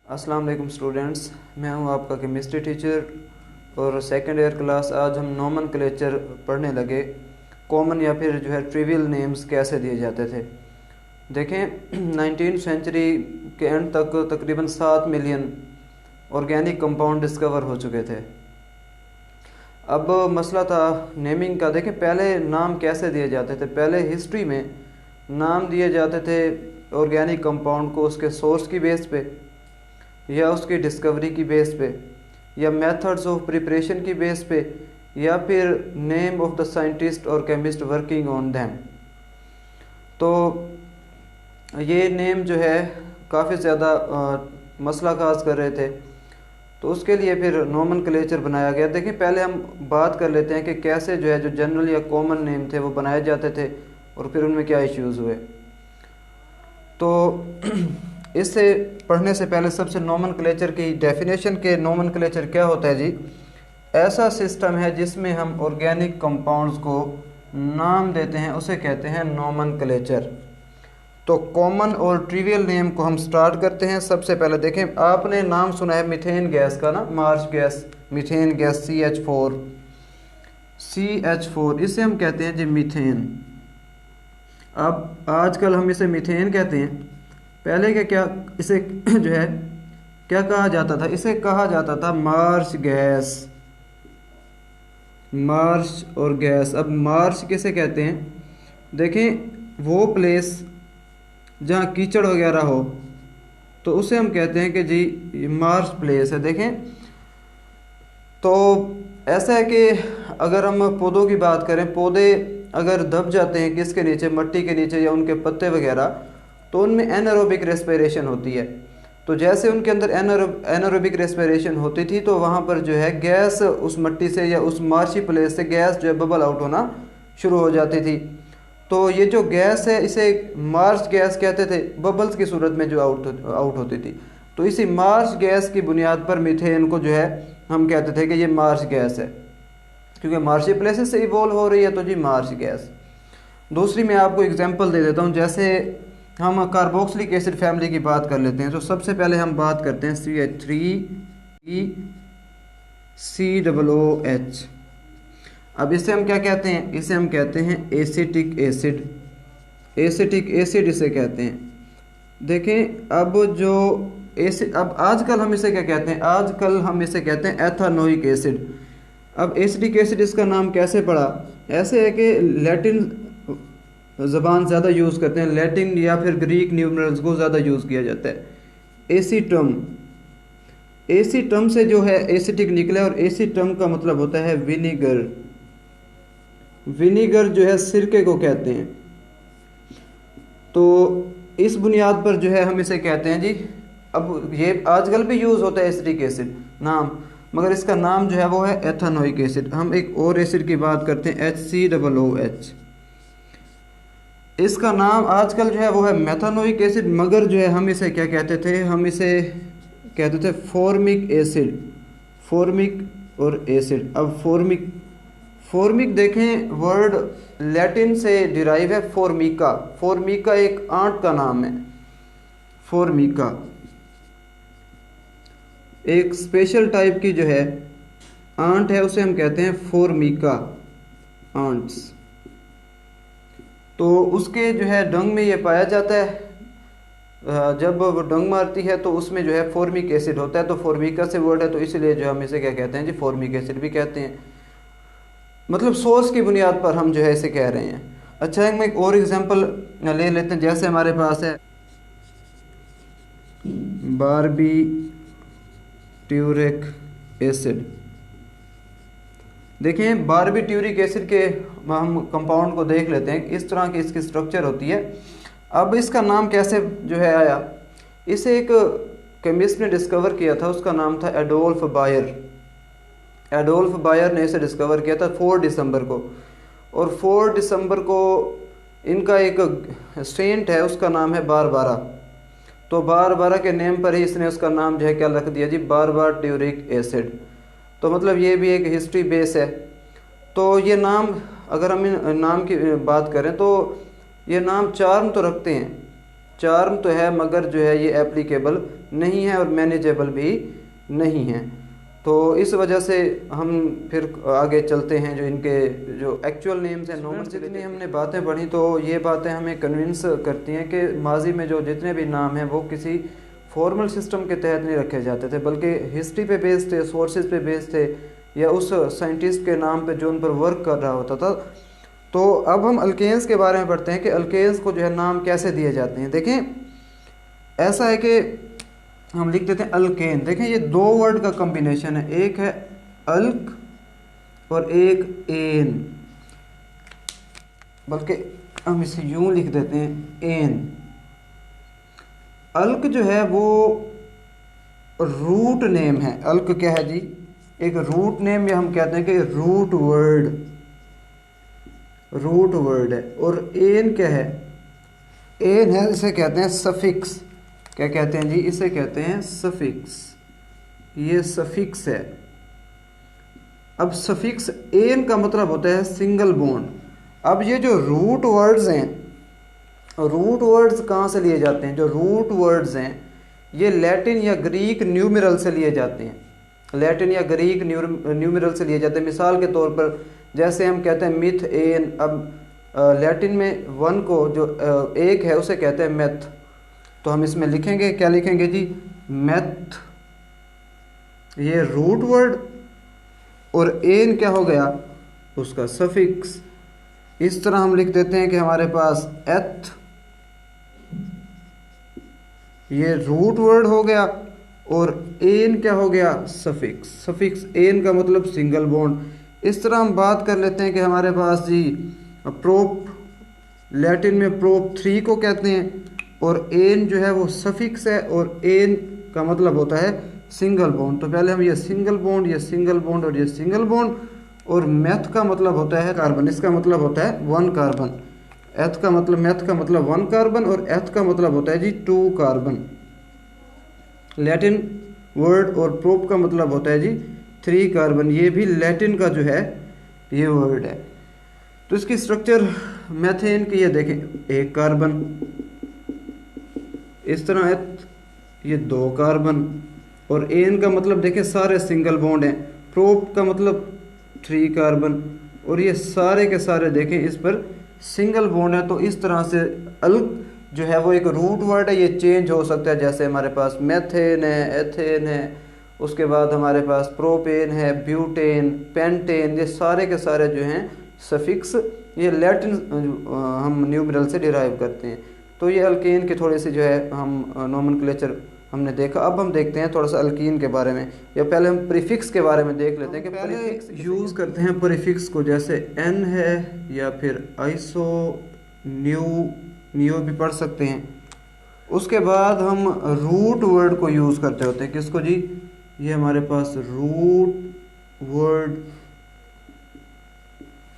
अस्सलाम वालेकुम स्टूडेंट्स, मैं हूं आपका केमिस्ट्री टीचर और सेकेंड ईयर क्लास। आज हम नोमेनक्लेचर पढ़ने लगे। कॉमन या फिर जो है ट्रिवियल नेम्स कैसे दिए जाते थे। देखें 19वीं सेंचुरी के एंड तक तकरीबन 7 मिलियन ऑर्गेनिक कंपाउंड डिस्कवर हो चुके थे। अब मसला था नेमिंग का। देखें पहले नाम कैसे दिए जाते थे। पहले हिस्ट्री में नाम दिए जाते थे ऑर्गेनिक कंपाउंड को उसके सोर्स की बेस पे, या उसकी डिस्कवरी की बेस पे, या मेथड्स ऑफ प्रिपरेशन की बेस पे, या फिर नेम ऑफ द साइंटिस्ट और केमिस्ट वर्किंग ऑन दैम। तो ये नेम जो है काफ़ी ज़्यादा मसला काज कर रहे थे, तो उसके लिए फिर नोमेनक्लेचर बनाया गया। देखिए पहले हम बात कर लेते हैं कि कैसे जो है जो जनरल या कॉमन नेम थे वो बनाए जाते थे और फिर उनमें क्या इश्यूज़ हुए। तो इससे पढ़ने से पहले सबसे नोमेनक्लेचर की डेफिनेशन के नोमेनक्लेचर क्या होता है जी। ऐसा सिस्टम है जिसमें हम ऑर्गेनिक कंपाउंड्स को नाम देते हैं, उसे कहते हैं नोमेनक्लेचर। तो कॉमन और ट्रिवियल नेम को हम स्टार्ट करते हैं। सबसे पहले देखें, आपने नाम सुना है मीथेन गैस का ना, मार्च गैस, मीथेन गैस CH4, इसे हम कहते हैं जी मीथेन। अब आजकल हम इसे मीथेन कहते हैं। पहले क्या इसे जो है क्या कहा जाता था, इसे कहा जाता था मार्च गैस, मार्च और गैस। अब मार्च किसे कहते हैं, देखें वो प्लेस जहाँ कीचड़ वगैरह हो तो उसे हम कहते हैं कि जी मार्च प्लेस है। देखें तो ऐसा है कि अगर हम पौधों की बात करें, पौधे अगर दब जाते हैं किसके नीचे, मट्टी के नीचे या उनके पत्ते वगैरह, तो उनमें एनारोबिक रेस्पिरेशन होती है। तो जैसे उनके अंदर एनारोबिक रेस्पिरेशन होती थी तो वहाँ पर जो है गैस उस मट्टी से या उस मार्शी प्लेस से गैस जो है बबल आउट होना शुरू हो जाती थी। तो ये जो गैस है इसे मार्च गैस कहते थे, बबल्स की सूरत में जो आउट होती थी। तो इसी मार्च गैस की बुनियाद पर मीथेन को जो है हम कहते थे कि ये मार्च गैस है, क्योंकि मार्शी प्लेसेस से इवॉल्व हो रही है, तो जी मार्च गैस। दूसरी मैं आपको एग्जांपल दे देता हूँ। जैसे हम कार्बोक्सिलिक एसिड फैमिली की बात कर लेते हैं, तो सबसे पहले हम बात करते हैं CH3COOH। अब इसे हम क्या कहते हैं, इसे हम कहते हैं एसिटिक एसिड। एसिटिक एसिड इसे कहते हैं। देखें अब जो एसिड, अब आजकल हम इसे क्या कहते हैं, आजकल हम इसे कहते हैं एथानोइक एसिड। अब एसिटिक एसिड इसका नाम कैसे पड़ा, ऐसे है कि लैटिन ज़बान ज़्यादा यूज़ करते हैं, लैटिन या फिर ग्रीक न्यूमरल्स को ज़्यादा यूज़ किया जाता है। एसीटम, एसीटम से जो है एसिटिक निकला, और एसीटम का मतलब होता है विनीगर। विनीगर जो है सिरके को कहते हैं। तो इस बुनियाद पर जो है हम इसे कहते हैं जी। अब ये आजकल भी यूज़ होता है एसिटिक एसिड नाम, मगर इसका नाम जो है वो है एथानोइक एसिड। हम एक और एसिड की बात करते हैं HCOOH। इसका नाम आजकल जो है वो है मेथानोइक एसिड, मगर जो है हम इसे क्या कहते थे, हम इसे कहते थे फॉर्मिक एसिड। फॉर्मिक और एसिड। अब फॉर्मिक देखें, वर्ड लैटिन से डिराइव है फॉर्मिका। फॉर्मिका एक आंट का नाम है। फॉर्मिका एक स्पेशल टाइप की जो है आंट है, उसे हम कहते हैं फॉर्मिका आंट्स। तो उसके जो है डंग में ये पाया जाता है। जब वो डंग मारती है तो उसमें जो है फॉर्मिक एसिड होता है। तो फॉर्मिका से वर्ड है, तो इसलिए जो हम इसे क्या कहते हैं जी, फॉर्मिक एसिड भी कहते हैं। मतलब सोर्स की बुनियाद पर हम जो है इसे कह रहे हैं। अच्छा मैं एक और एग्जांपल ले लेते हैं। जैसे हमारे पास है बारबीट्यूरिक एसिड। देखें बारबीट्यूरिक एसिड के हम कंपाउंड को देख लेते हैं, इस तरह की इसकी स्ट्रक्चर होती है। अब इसका नाम कैसे जो है आया, इसे एक केमिस्ट ने डिस्कवर किया था, उसका नाम था एडोल्फ बायर। एडोल्फ बायर ने इसे डिस्कवर किया था 4 दिसंबर को, और 4 दिसंबर को इनका एक सेंट है, उसका नाम है बारबारा। तो बारबारा के नेम पर ही इसने उसका नाम जो है क्या रख दिया जी, बारबाट्यूरिक एसिड। तो मतलब ये भी एक हिस्ट्री बेस है। तो ये नाम, अगर हम इन नाम की बात करें तो ये नाम चार्म तो रखते हैं, चार्म तो है मगर जो है ये एप्लीकेबल नहीं है और मैनेजेबल भी नहीं है। तो इस वजह से हम फिर आगे चलते हैं, जो इनके जो एक्चुअल नेम्स हैं नॉर्मल। जितनी हमने बातें पढ़ी तो ये बातें हमें कन्विंस करती हैं कि माजी में जो जितने भी नाम हैं वो किसी फॉर्मल सिस्टम के तहत नहीं रखे जाते थे, बल्कि हिस्ट्री पे बेस्ड थे, सोर्सेज पे बेस्ड थे, या उस साइंटिस्ट के नाम पे जो उन पर वर्क कर रहा होता था। तो अब हम अल्केन्स के बारे में पढ़ते हैं कि अल्केन्स को जो है नाम कैसे दिए जाते हैं। देखें ऐसा है कि हम लिख देते हैं अल्केन। देखें ये दो वर्ड का कॉम्बिनेशन है, एक है अल्क और एक एन, बल्कि हम इसे यूं लिख देते हैं एन। अल्क जो है वो रूट नेम है। अल्क क्या है जी? एक रूट नेम, या हम कहते हैं कि रूट वर्ड है। और एन क्या है? एन है, इसे कहते हैं सफिक्स। क्या कहते हैं जी? इसे कहते हैं सफिक्स। ये सफिक्स है। अब सफिक्स एन का मतलब होता है सिंगल बॉन्ड। अब ये जो रूट वर्ड्स हैं, रूट वर्ड्स कहाँ से लिए जाते हैं? जो रूट वर्ड्स हैं ये लैटिन या ग्रीक न्यूमेरल से लिए जाते हैं। लैटिन या ग्रीक न्यूमेरल से लिए जाते हैं। मिसाल के तौर पर जैसे हम कहते हैं मिथ एन, अब लैटिन में वन को जो एक है उसे कहते हैं मैथ। तो हम इसमें लिखेंगे, क्या लिखेंगे जी? मैथ। ये रूट वर्ड, और एन क्या हो गया? उसका सफिक्स। इस तरह हम लिख देते हैं कि हमारे पास एथ, ये रूट वर्ड हो गया, और एन क्या हो गया? सफिक्स। सफिक्स एन का मतलब सिंगल बॉन्ड। इस तरह हम बात कर लेते हैं कि हमारे पास जी प्रोप, लैटिन में प्रोप 3 को कहते हैं, और एन जो है वो सफिक्स है, और एन का मतलब होता है सिंगल बॉन्ड। तो पहले हम ये सिंगल बॉन्ड, ये सिंगल बॉन्ड और ये सिंगल बॉन्ड, और मैथ का मतलब होता है कार्बन। इसका मतलब होता है 1 कार्बन। एथ का मतलब, मैथ का मतलब 1 कार्बन, और एथ का मतलब होता है जी 2 कार्बन। लैटिन वर्ड और प्रोप का मतलब होता है जी 3 कार्बन। ये भी लैटिन का जो है ये वर्ड है। तो इसकी स्ट्रक्चर मैथेन की ये देखें, 1 कार्बन, इस तरह एथ, ये 2 कार्बन, और एन का मतलब देखें सारे सिंगल बॉन्ड हैं। प्रोप का मतलब 3 कार्बन, और ये सारे के सारे देखें इस पर सिंगल बॉन्ड है। तो इस तरह से अल्क जो है वो एक रूट वर्ड है, ये चेंज हो सकता है। जैसे हमारे पास मेथेन है, एथेन है, उसके बाद हमारे पास प्रोपेन है, ब्यूटेन, पेंटेन, ये सारे के सारे जो हैं सफिक्स, ये लैटिन हम न्यूमेरल से डिराइव करते हैं। तो ये अल्केन के थोड़े से जो है हम नोमेनक्लेचर हमने देखा। अब हम देखते हैं थोड़ा सा अल्कीन के बारे में, या पहले हम प्रीफिक्स के बारे में देख लेते हैं कि पहले यूज़ करते हैं प्रीफिक्स को। जैसे एन है, या फिर आइसो, न्यू भी पढ़ सकते हैं। उसके बाद हम रूट वर्ड को यूज़ करते होते हैं। किसको जी? ये हमारे पास रूट वर्ड।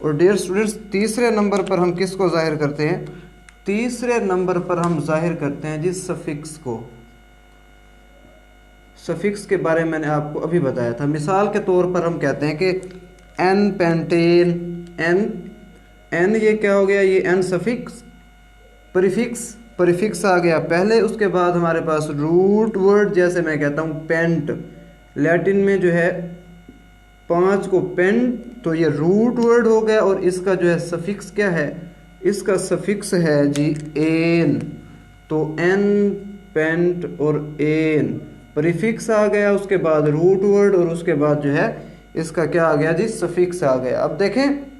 और डियर स्टूडेंट्स, तीसरे नंबर पर हम किसको जाहिर करते हैं? तीसरे नंबर पर हम जाहिर करते हैं जी सफिक्स को। सफिक्स के बारे में मैंने आपको अभी बताया था। मिसाल के तौर पर हम कहते हैं कि एन पेंटेन, एन ये क्या हो गया? ये एन सफिक्स। प्रीफिक्स आ गया पहले, उसके बाद हमारे पास रूट वर्ड, जैसे मैं कहता हूँ पेंट, लैटिन में जो है 5 को पेंट, तो ये रूट वर्ड हो गया। और इसका जो है सफिक्स क्या है? इसका सफिक्स है जी एन। तो एन, पेंट और एन, प्रीफिक्स आ गया, उसके बाद रूट वर्ड, और उसके बाद जो है इसका क्या आ गया जी? सफिक्स आ गया। अब देखें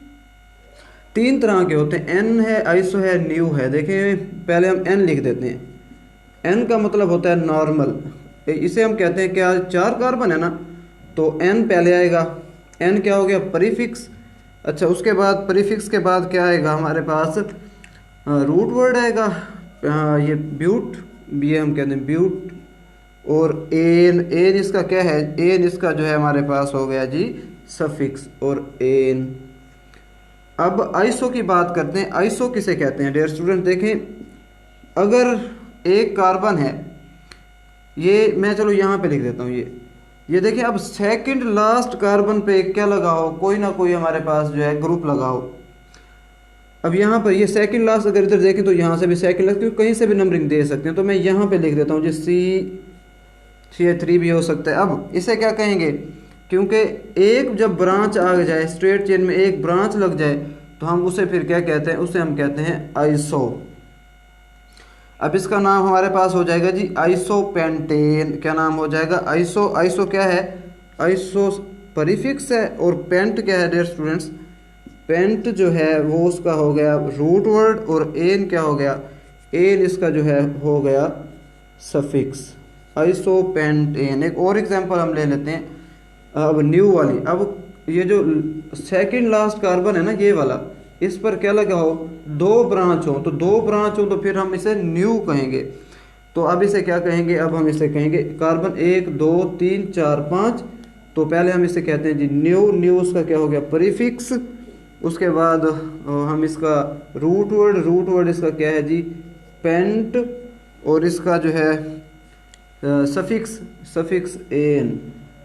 3 तरह के होते हैं, एन है, आइसो है, न्यू है। देखें पहले हम एन लिख देते हैं। एन का मतलब होता है नॉर्मल। इसे हम कहते हैं क्या? 4 कार्बन है ना, तो एन पहले आएगा। एन क्या हो गया? प्रीफिक्स। अच्छा, उसके बाद प्रीफिक्स के बाद क्या आएगा हमारे पास? रूट वर्ड आएगा। ये ब्यूट, ये हम कहते हैं ब्यूट। और एन इसका क्या है? एन इसका जो है हमारे पास हो गया जी सफिक्स, और एन। अब आइसो की बात करते हैं। आइसो किसे कहते हैं डियर स्टूडेंट? देखें, अगर एक कार्बन है, ये मैं चलो यहाँ पे लिख देता हूँ, ये देखिए, अब सेकंड लास्ट कार्बन पे क्या लगा हो? कोई ना कोई हमारे पास जो है ग्रुप लगा हो। अब यहाँ पर ये सेकंड लास्ट अगर इधर देखें तो यहाँ से भी सेकंड लास्ट, क्योंकि कहीं से भी नंबरिंग दे सकते हैं, तो मैं यहाँ पे लिख देता हूँ जी CH3 भी हो सकता है। अब इसे क्या कहेंगे, क्योंकि एक जब ब्रांच आ जाए, स्ट्रेट चेन में एक ब्रांच लग जाए, तो हम उसे फिर क्या कहते हैं, उसे हम कहते हैं आइसो। अब इसका नाम हमारे पास हो जाएगा जी आइसोपेंटेन। क्या नाम हो जाएगा, आइसो। आइसो क्या है, आइसो प्रीफिक्स है, और पेंट क्या है डियर स्टूडेंट्स, पेंट जो है वो उसका हो गया रूट वर्ड, और एन क्या हो गया, एन इसका जो है हो गया सफिक्स, आइसोपेंटेन। एक और एग्जांपल हम ले लेते हैं अब न्यू वाली। अब ये जो सेकंड लास्ट कार्बन है ना, ये वाला, इस पर क्या लगा हो, दो ब्रांच हो, तो दो ब्रांच हो तो फिर हम इसे न्यू कहेंगे। तो अब इसे क्या कहेंगे, अब हम इसे कहेंगे कार्बन 1 2 3 4 5, तो पहले हम इसे कहते हैं जी न्यू। न्यू उसका क्या हो गया, प्रीफिक्स। उसके बाद हम इसका रूट वर्ड, रूट वर्ड इसका क्या है जी पेंट, और इसका जो है सफिक्स, सफिक्स एन,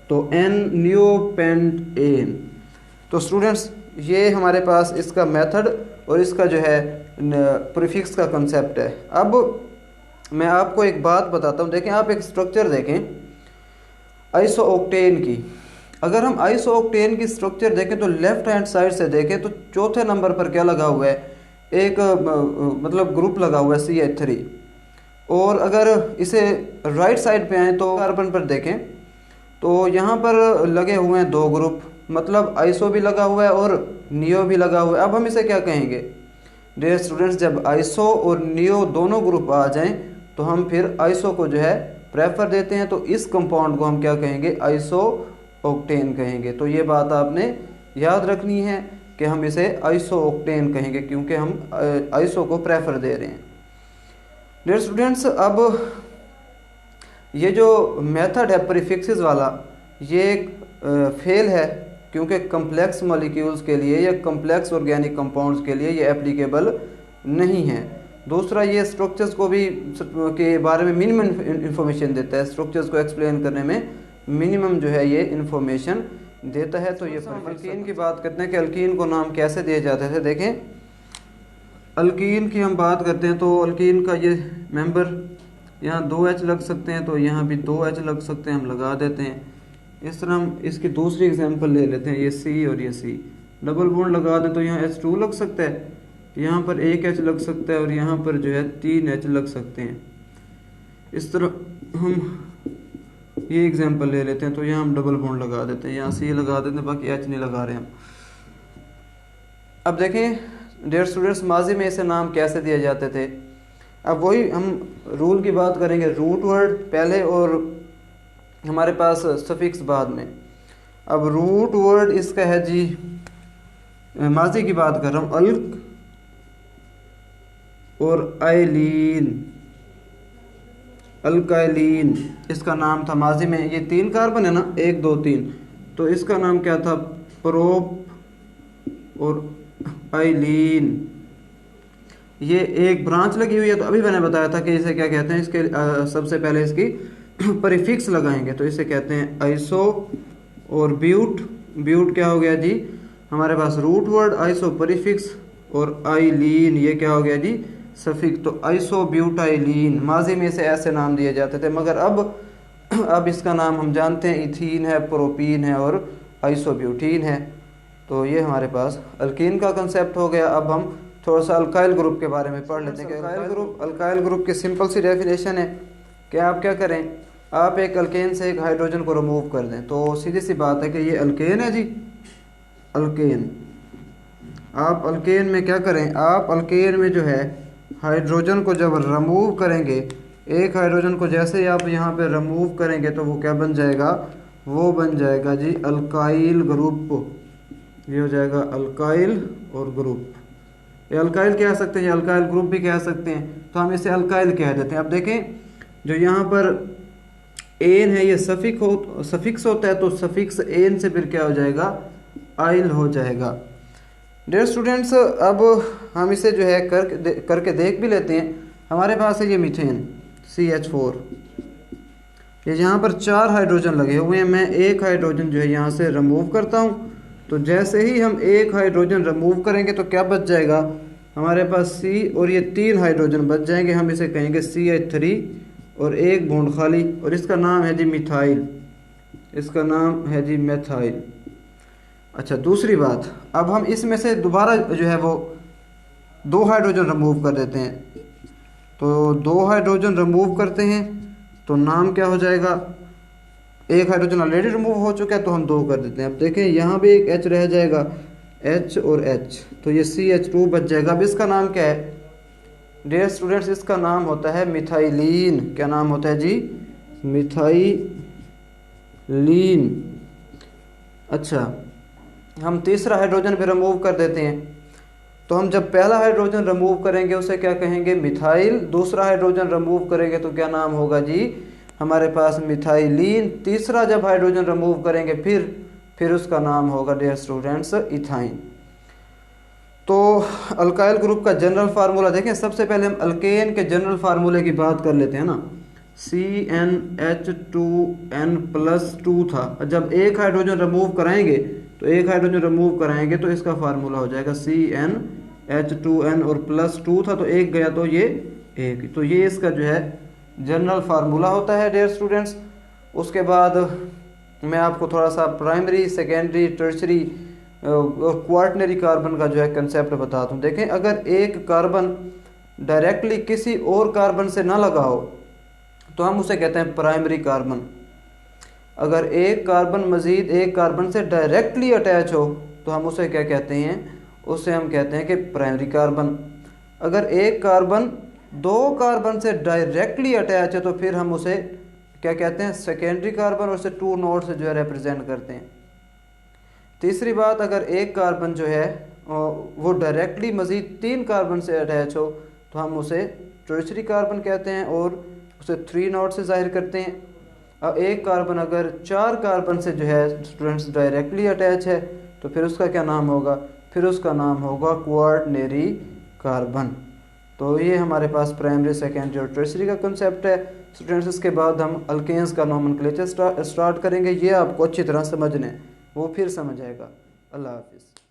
तो एन न्यू पेंट एन। तो स्टूडेंट्स ये हमारे पास इसका मेथड और इसका जो है प्रीफिक्स का कंसेप्ट है। अब मैं आपको एक बात बताता हूँ, देखें आप एक स्ट्रक्चर देखें आइसोओक्टेन की। अगर हम आइसोओक्टेन की स्ट्रक्चर देखें तो लेफ्ट हैंड साइड से देखें तो चौथे नंबर पर क्या लगा हुआ है, एक मतलब ग्रुप लगा हुआ है CH3। और अगर इसे राइट साइड पे आए तो कार्बन पर देखें तो यहाँ पर लगे हुए हैं दो ग्रुप, मतलब आइसो भी लगा हुआ है और नियो भी लगा हुआ है। अब हम इसे क्या कहेंगे डियर स्टूडेंट्स, जब आइसो और नियो दोनों ग्रुप आ जाएं तो हम फिर आइसो को जो है प्रेफर देते हैं, तो इस कंपाउंड को हम क्या कहेंगे, आइसो ऑक्टेन कहेंगे। तो ये बात आपने याद रखनी है कि हम इसे आइसो ऑक्टेन कहेंगे क्योंकि हम आइसो को प्रेफर दे रहे हैं। डियर स्टूडेंट्स अब ये जो मेथड है प्रीफिक्सेस वाला, ये एक फेल है क्योंकि कम्प्लेक्स मॉलिक्यूल्स के लिए या कम्प्लेक्स ऑर्गेनिक कंपाउंड्स के लिए ये एप्लीकेबल नहीं है। दूसरा, ये स्ट्रक्चर्स को भी के बारे में मिनिमम इंफॉर्मेशन देता है, स्ट्रक्चर्स को एक्सप्लेन करने में मिनिमम जो है ये इंफॉर्मेशन देता है। तो ये अल्कीन की बात करते हैं कि अल्कीन को नाम कैसे दिए जाते थे। देखें अल्कीन की हम बात करते हैं तो अल्कीन का ये मेंबर यहाँ 2H लग सकते हैं, तो यहाँ भी 2H लग सकते हैं, हम लगा देते हैं। इस तरह हम इसकी दूसरी एग्जांपल ले लेते हैं, ये C और ये C, डबल बॉन्ड लगा दें तो यहाँ H2 लग सकता है, यहाँ पर 1H लग सकता है और यहाँ पर जो है 3H लग सकते हैं। इस तरह हम ये एग्जांपल ले लेते हैं तो यहाँ हम डबल बॉन्ड लगा देते हैं, यहाँ C लगा देते हैं, बाकी H नहीं लगा रहे हम। अब देखें डियर स्टूडेंट्स माजी में इसे नाम कैसे दिए जाते थे। अब वही हम रूल की बात करेंगे, रूट वर्ड पहले और हमारे पास सफिक्स बाद में। अब रूट वर्ड इसका है जी, माजी की बात कर रहा हूँ, अल्क और आइलीन, अल्काइलीन इसका नाम था माजी में। ये 3 कार्बन है ना, 1 2 3, तो इसका नाम क्या था, प्रोप और आइलीन। ये एक ब्रांच लगी हुई है, तो अभी मैंने बताया था कि इसे क्या कहते हैं, इसके सबसे पहले इसकी प्रीफिक्स लगाएंगे तो इसे कहते हैं आइसो। और ब्यूट, ब्यूट क्या हो गया जी, हमारे पास रूट वर्ड, आइसो प्रीफिक्स, और आइलीन ये क्या हो गया जी सफिक्स। तो आइसो ब्यूटाइलीन, माजी में इसे ऐसे नाम दिए जाते थे, मगर अब इसका नाम हम जानते हैं इथीन है, प्रोपीन है और आइसोब्यूटीन है। तो ये हमारे पास अल्कीन का कंसेप्ट हो गया। अब हम थोड़ा सा अल्काइल ग्रुप के बारे में पढ़ लेते हैं। अल्काइल ग्रुप की सिंपल सी डेफिनेशन है कि आप क्या करें, आप एक अल्केन से एक हाइड्रोजन को रिमूव कर दें, तो सीधी सी बात है कि ये अल्केन है जी, अल्केन। आप अल्केन में क्या करें, आप अल्केन में जो है हाइड्रोजन को जब रिमूव करेंगे, एक हाइड्रोजन को जैसे ही आप यहाँ पे रिमूव करेंगे तो वो क्या बन जाएगा, वो बन जाएगा जी अल्काइल ग्रुप। ये हो जाएगा अल्काइल और ग्रुप। ये अल्काइल कह सकते हैं, अल्काइल ग्रुप भी कह सकते हैं, तो हम इसे अल्काइल कह देते हैं। अब देखें जो यहाँ पर एन है ये सफिक्स होता है, तो सफिक्स एन से फिर क्या हो जाएगा, आइल हो जाएगा। डियर स्टूडेंट्स अब हम इसे जो है करके देख भी लेते हैं। हमारे पास है ये मीथेन CH4, ये यहाँ पर 4 हाइड्रोजन लगे हुए हैं। मैं एक हाइड्रोजन जो है यहाँ से रिमूव करता हूँ, तो जैसे ही हम एक हाइड्रोजन रिमूव करेंगे तो क्या बच जाएगा, हमारे पास सी और ये 3 हाइड्रोजन बच जाएंगे, हम इसे कहेंगे CH3 और एक बॉन्ड खाली, और इसका नाम है जी मिथाइल, इसका नाम है जी मेथाइल। अच्छा, दूसरी बात, अब हम इसमें से दोबारा जो है वो 2 हाइड्रोजन रिमूव कर देते हैं। तो 2 हाइड्रोजन रिमूव करते हैं तो नाम क्या हो जाएगा, एक हाइड्रोजन ऑलरेडी रिमूव हो चुका है तो हम 2 कर देते हैं। अब देखें यहाँ भी एक H रह जाएगा, H और H, तो ये CH2 बच जाएगा। अब इसका नाम क्या है डियर स्टूडेंट्स, इसका नाम होता है मिथाइलिन। क्या नाम होता है जी, मिथाइलिन। अच्छा, हम तीसरा हाइड्रोजन भी रिमूव कर देते हैं। तो हम जब पहला हाइड्रोजन रिमूव करेंगे उसे क्या कहेंगे, मिथाइल। दूसरा हाइड्रोजन रिमूव करेंगे तो क्या नाम होगा जी, हमारे पास मिथाइलिन। तीसरा जब हाइड्रोजन रिमूव करेंगे फिर उसका नाम होगा डियर स्टूडेंट्स इथाइन। तो अल्काइल ग्रुप का जनरल फार्मूला देखें। सबसे पहले हम अल्केन के जनरल फार्मूले की बात कर लेते हैं ना। CnH2n+2 था, जब एक हाइड्रोजन रिमूव कराएंगे तो इसका फार्मूला हो जाएगा CnH2n, और +2 था तो एक गया तो ये एक, तो ये इसका जो है जनरल फार्मूला होता है डियर स्टूडेंट्स। उसके बाद मैं आपको थोड़ा सा प्राइमरी, सेकेंडरी, टर्शरी और क्वार्टनरी कार्बन का जो है कंसेप्ट बताता हूँ। देखें, अगर एक कार्बन डायरेक्टली किसी और कार्बन से ना लगा हो तो हम उसे कहते हैं प्राइमरी कार्बन। अगर एक कार्बन मज़ीद एक कार्बन से डायरेक्टली अटैच हो तो हम उसे क्या कहते हैं, उसे हम कहते हैं कि प्राइमरी कार्बन। अगर एक कार्बन 2 कार्बन से डायरेक्टली अटैच है तो फिर हम उसे क्या कहते हैं, सेकेंडरी कार्बन, और उसे 2 नोड से जो है रिप्रेजेंट करते हैं। तीसरी बात, अगर एक कार्बन जो है वो डायरेक्टली मज़ीद 3 कार्बन से अटैच हो तो हम उसे टर्शरी कार्बन कहते हैं और उसे 3 नोड से जाहिर करते हैं। अब एक कार्बन अगर 4 कार्बन से जो है स्टूडेंट्स डायरेक्टली अटैच है तो फिर उसका क्या नाम होगा, फिर उसका नाम होगा क्वार्टनरी कार्बन। तो ये हमारे पास प्राइमरी, सेकेंडरी और टर्शरी का कंसेप्ट है स्टूडेंट्स। इसके बाद हम अल्केन्स का नोमेनक्लेचर स्टार्ट करेंगे। ये आपको अच्छी तरह समझना है, वो फिर समझ आएगा। अल्लाह हाफिज़।